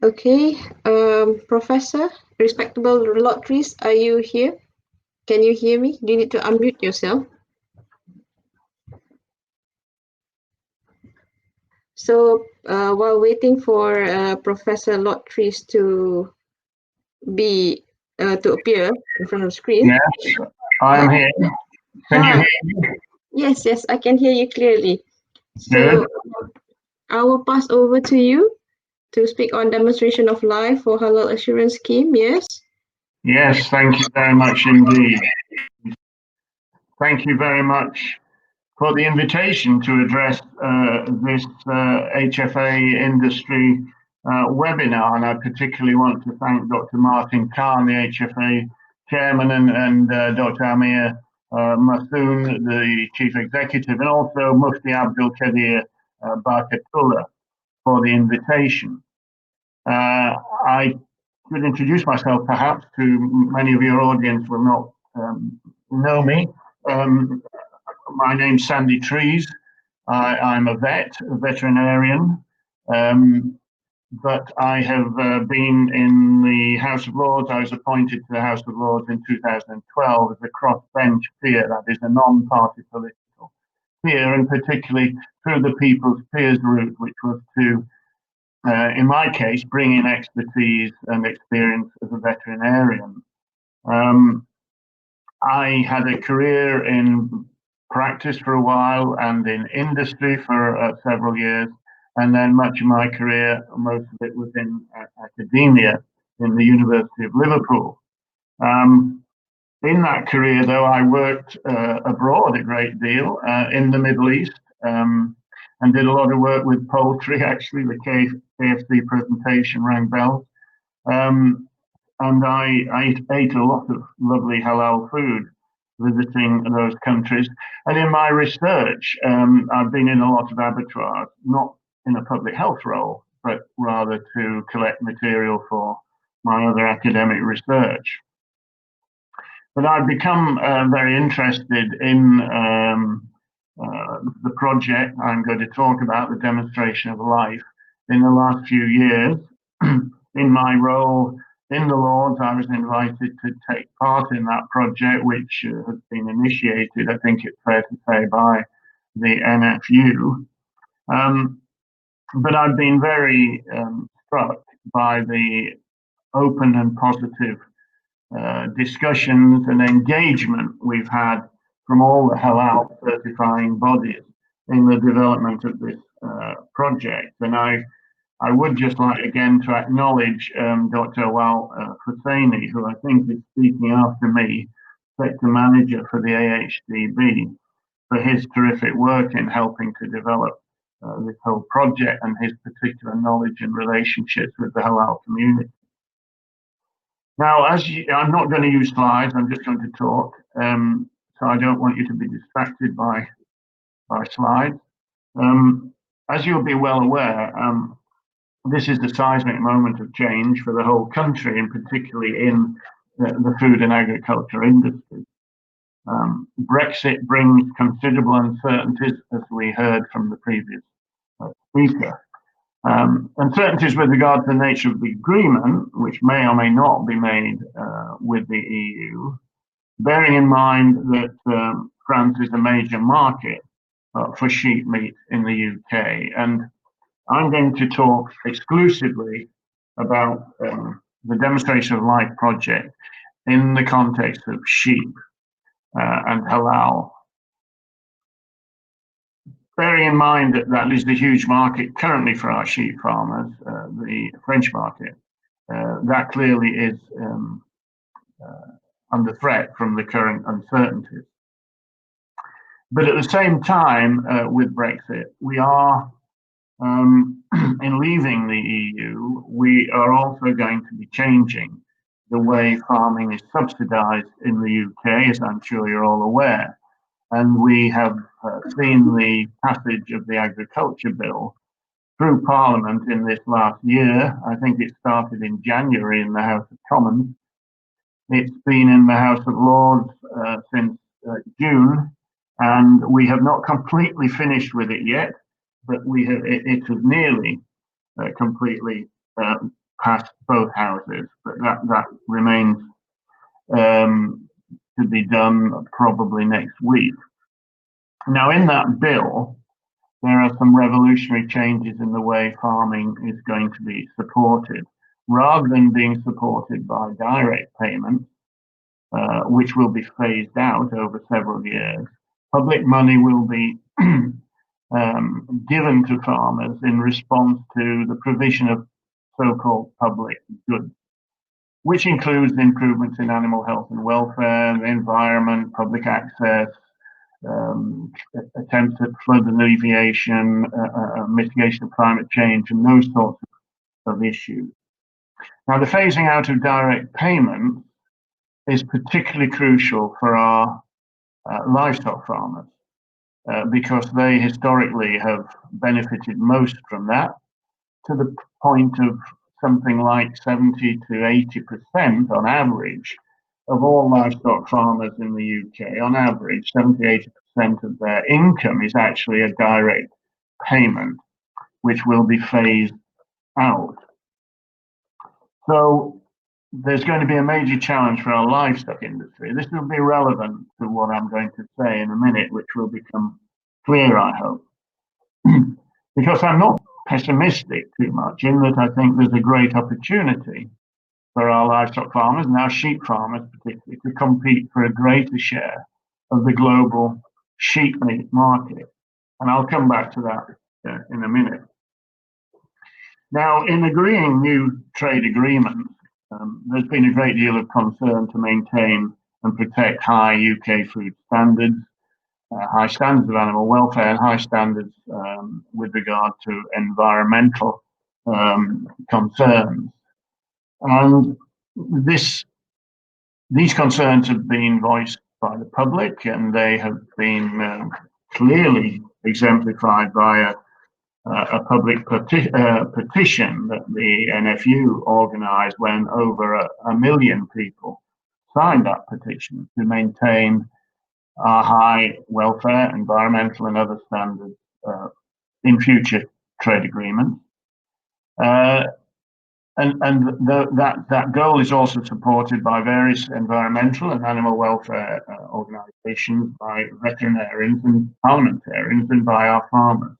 Okay, Professor, respectable lotteries, are you here? Can you hear me? Do you need to unmute yourself? So while waiting for Professor Lotteries to appear in front of the screen. Yes, I'm here. Can you hear me? Yes, I can hear you clearly. Good. So I will pass over to you to speak on demonstration of life for Halal Assurance Scheme. Yes. Yes, thank you very much indeed. Thank you very much for the invitation to address this HFA industry webinar, and I particularly want to thank Dr. Martin Khan, the HFA chairman, and Dr. Amir Mathoon, the chief executive, and also Mufti Abdul Kadir Barkatullah for the invitation. I should introduce myself perhaps to many of your audience will not know me. My name's Sandy Trees. I'm a veterinarian, but I have been in the House of Lords. I was appointed to the House of Lords in 2012 as a crossbench peer, that is a non-party political peer, and particularly through the People's Peers route, which was to, in my case, bring in expertise and experience as a veterinarian. I had a career in practice for a while and in industry for several years, and then much of my career, most of it was in academia in the University of Liverpool. In that career, though, I worked abroad a great deal in the Middle East and did a lot of work with poultry. Actually, the KFC presentation rang bells. And I ate a lot of lovely halal food visiting those countries. And in my research, I've been in a lot of abattoirs, not in a public health role, but rather to collect material for my other academic research. But I've become very interested in the project I'm going to talk about, the demonstration of life, in the last few years. In my role in the Lords, I was invited to take part in that project, which has been initiated, I think it's fair to say, by the NFU. But I've been very struck by the open and positive discussions and engagement we've had from all the halal certifying bodies in the development of this project. And I would just like again to acknowledge Dr. Awal Hussaini, who I think is speaking after me, sector manager for the AHDB, for his terrific work in helping to develop this whole project and his particular knowledge and relationships with the halal community. Now, I'm not going to use slides, I'm just going to talk, so I don't want you to be distracted by slides. As you'll be well aware, this is the seismic moment of change for the whole country, and particularly in the food and agriculture industry. Brexit brings considerable uncertainties, as we heard from the previous speaker. Uncertainties with regard to the nature of the agreement, which may or may not be made with the EU, bearing in mind that France is a major market for sheep meat in the UK. And I'm going to talk exclusively about the demonstration of life project in the context of sheep and halal. Bearing in mind that that is the huge market currently for our sheep farmers, the French market, that clearly is under threat from the current uncertainties. But at the same time, with Brexit, we are, in leaving the EU, we are also going to be changing the way farming is subsidised in the UK, as I'm sure you're all aware. And we have seen the passage of the Agriculture Bill through Parliament in this last year. I think it started in January in the House of Commons. It's been in the House of Lords since June, and we have not completely finished with it yet, but we have, it is nearly completely passed both houses, but that remains to be done probably next week. Now, in that bill, there are some revolutionary changes in the way farming is going to be supported. Rather than being supported by direct payments, which will be phased out over several years, public money will be given to farmers in response to the provision of so-called public goods, which includes improvements in animal health and welfare, the environment, public access, attempts at flood alleviation, mitigation of climate change, and those sorts of issues. Now, the phasing out of direct payment is particularly crucial for our livestock farmers because they historically have benefited most from that, to the point of something like 70 to 80% on average of all livestock farmers in the UK. On average, 70–80% of their income is actually a direct payment, which will be phased out. So there's going to be a major challenge for our livestock industry. This will be relevant to what I'm going to say in a minute, which will become clear, I hope. Because I'm not pessimistic too much, in that I think there's a great opportunity for our livestock farmers and our sheep farmers particularly to compete for a greater share of the global sheep meat market. And I'll come back to that in a minute. Now, in agreeing new trade agreements, there's been a great deal of concern to maintain and protect high UK food standards, high standards of animal welfare, and high standards with regard to environmental concerns. And these concerns have been voiced by the public, and they have been clearly exemplified by a public petition that the NFU organised when over a million people signed that petition to maintain our high welfare, environmental and other standards in future trade agreements. That goal is also supported by various environmental and animal welfare organisations, by veterinarians and parliamentarians, and by our farmers.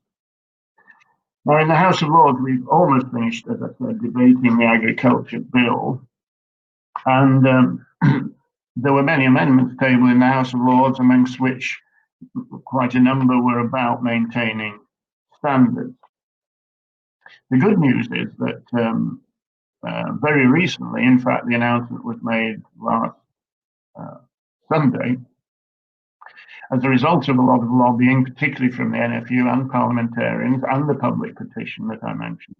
Now, in the House of Lords, we've almost finished, as I said, debating the agriculture bill, and there were many amendments tabled in the House of Lords, amongst which quite a number were about maintaining standards. The good news is that very recently, in fact, the announcement was made last Sunday, as a result of a lot of lobbying, particularly from the NFU and parliamentarians and the public petition that I mentioned,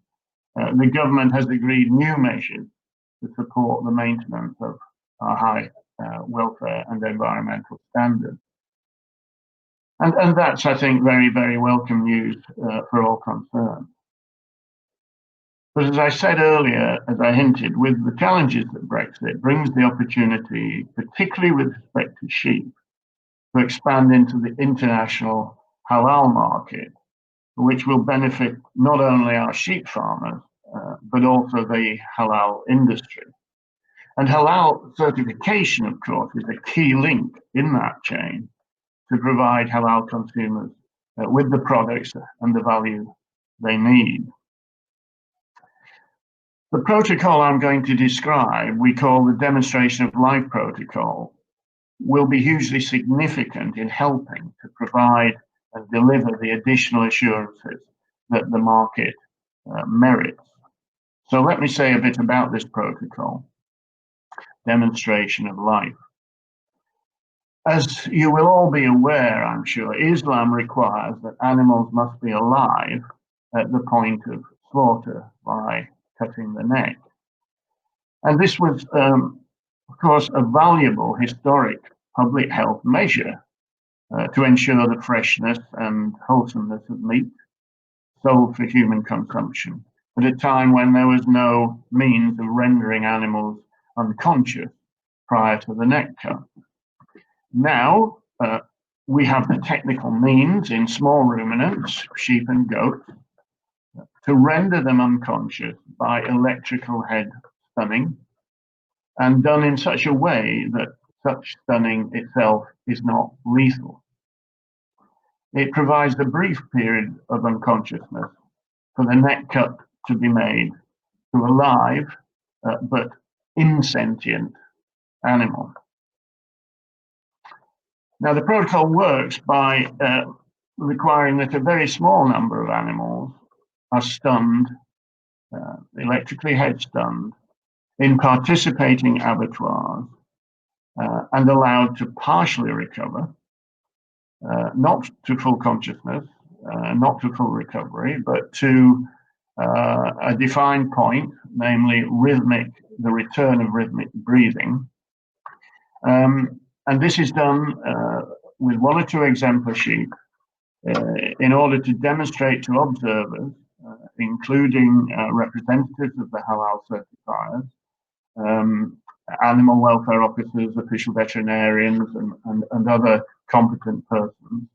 the government has agreed new measures to support the maintenance of our high welfare and environmental standards. And that's, I think, very, very welcome news for all concerned. But as I said earlier, as I hinted, with the challenges that Brexit brings the opportunity, particularly with respect to sheep, to expand into the international halal market, which will benefit not only our sheep farmers, but also the halal industry. And halal certification, of course, is a key link in that chain to provide halal consumers with the products and the value they need. The protocol I'm going to describe, we call the Demonstration of Life Protocol, will be hugely significant in helping to provide and deliver the additional assurances that the market merits. So let me say a bit about this protocol, Demonstration of Life. As you will all be aware, I'm sure, Islam requires that animals must be alive at the point of slaughter by cutting the neck. And this was, of course, a valuable historic public health measure to ensure the freshness and wholesomeness of meat sold for human consumption at a time when there was no means of rendering animals unconscious prior to the neck cut. Now, we have the technical means in small ruminants, sheep and goats, to render them unconscious by electrical head stunning, and done in such a way that such stunning itself is not lethal. It provides a brief period of unconsciousness for the neck cut to be made to a live but insentient animal. Now, the protocol works by requiring that a very small number of animals are stunned, electrically head stunned, in participating abattoirs and allowed to partially recover, not to full consciousness, not to full recovery, but to a defined point, namely the return of rhythmic breathing. And this is done with 1 or 2 exemplar sheep in order to demonstrate to observers, including representatives of the Halal certifiers, animal welfare officers, official veterinarians, and other competent persons.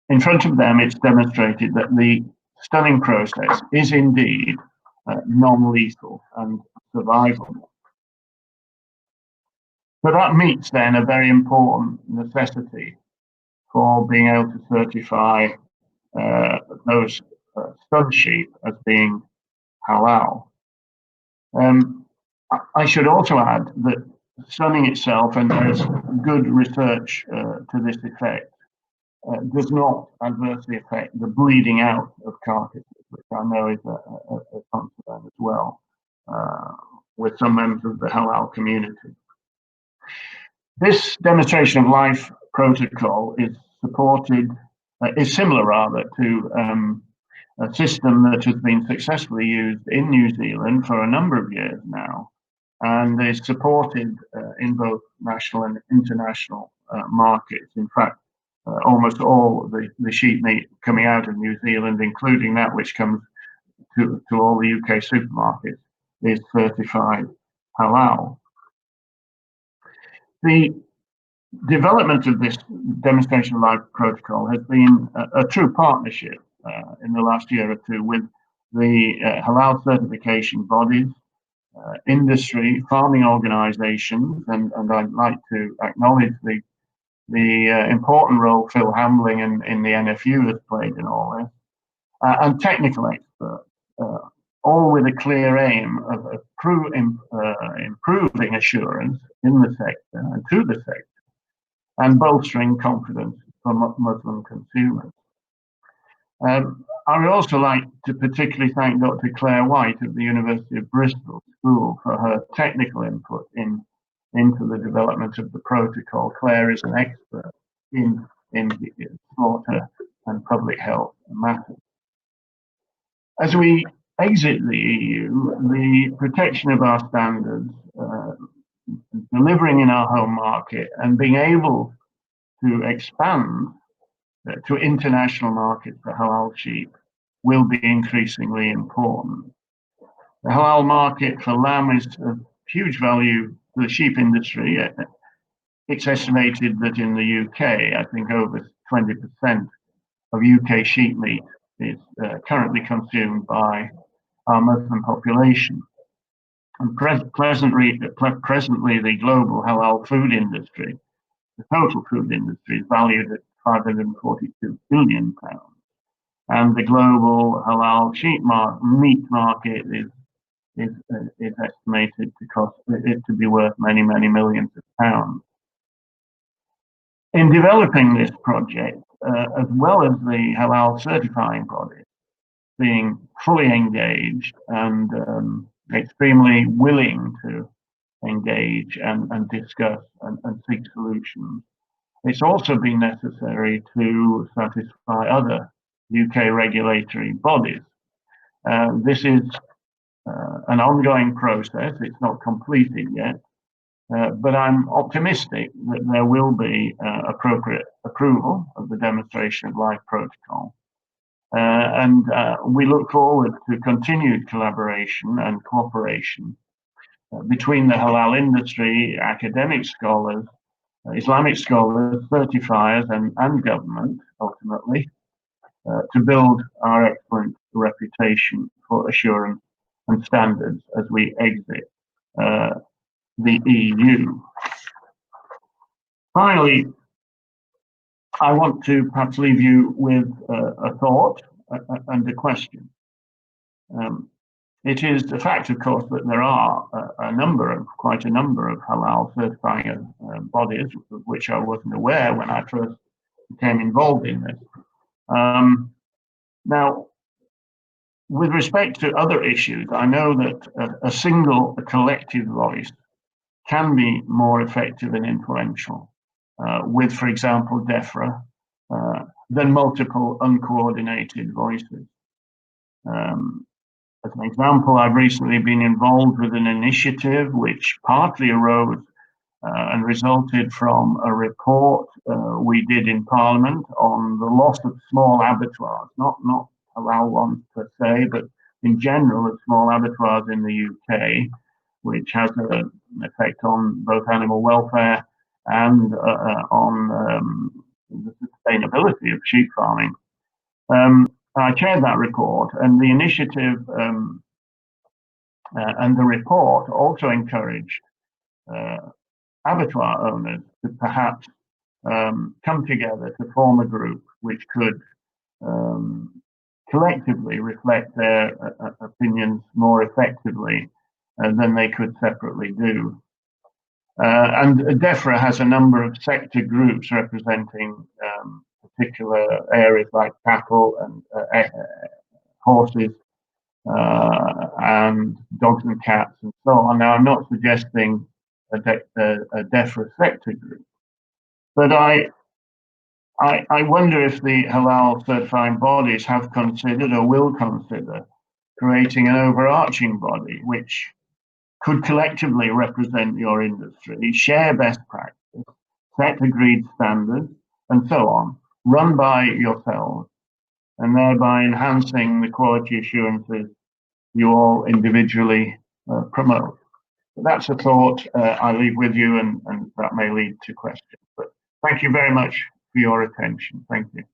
In front of them, it's demonstrated that the stunning process is indeed non-lethal and survivable. But that meets then a very important necessity for being able to certify those stunned sheep as being halal. I should also add that stunning itself, and there's good research to this effect, does not adversely affect the bleeding out of carcasses, which I know is a concern as well with some members of the halal community. This demonstration of life protocol is similar rather to a system that has been successfully used in New Zealand for a number of years now, and is supported in both national and international markets. In fact, almost all the sheep meat coming out of New Zealand, including that which comes to all the UK supermarkets, is certified halal. The development of this demonstration of life protocol has been a true partnership in the last year or two with the halal certification bodies, industry, farming organisations, and I'd like to acknowledge the important role Phil Hambling in the NFU has played in all this, and technical experts, all with a clear aim of improving assurance in the sector and to the sector, and bolstering confidence for Muslim consumers. I would also like to particularly thank Dr. Claire White of the University of Bristol School for her technical input into the development of the protocol. Claire is an expert in slaughter and public health matters. As we exit the EU, the protection of our standards, delivering in our home market, and being able to expand to international markets for halal sheep will be increasingly important. The halal market for lamb is of huge value to the sheep industry. It's estimated that in the UK, I think over 20% of UK sheep meat is currently consumed by our Muslim population. And presently, the global halal food industry, the total food industry, is valued at £542 billion. And the global halal sheep meat market is estimated to cost it to be worth many, many millions of pounds. In developing this project, as well as the halal certifying body being fully engaged and extremely willing to engage and discuss and seek solutions, it's also been necessary to satisfy other UK regulatory bodies. This is an ongoing process. It's not completed yet, but I'm optimistic that there will be appropriate approval of the demonstration of life protocol. And we look forward to continued collaboration and cooperation between the halal industry, academic scholars, Islamic scholars, certifiers, and government, ultimately, to build our excellent reputation. reputation for assurance and standards as we exit the EU. Finally, I want to perhaps leave you with a thought and a question. It is a fact, of course, that there are quite a number of halal certifying bodies, of which I wasn't aware when I first became involved in this. Now, with respect to other issues, I know that a single collective voice can be more effective and influential with, for example, DEFRA, than multiple uncoordinated voices. As an example, I've recently been involved with an initiative which partly arose and resulted from a report we did in Parliament on the loss of small abattoirs, not halal ones per se, but in general of small abattoirs in the UK, which has an effect on both animal welfare and on the sustainability of sheep farming. I chaired that report, and the initiative and the report also encouraged abattoir owners to perhaps come together to form a group which could collectively reflect their opinions more effectively than they could separately do. And DEFRA has a number of sector groups representing particular areas like cattle and horses and dogs and cats and so on. Now, I'm not suggesting a DEFRA sector group, but I wonder if the halal certifying bodies have considered or will consider creating an overarching body which could collectively represent your industry, share best practice, set agreed standards, and so on, run by yourselves, and thereby enhancing the quality assurances you all individually promote. But that's a thought I leave with you, and that may lead to questions. But thank you very much for your attention. Thank you.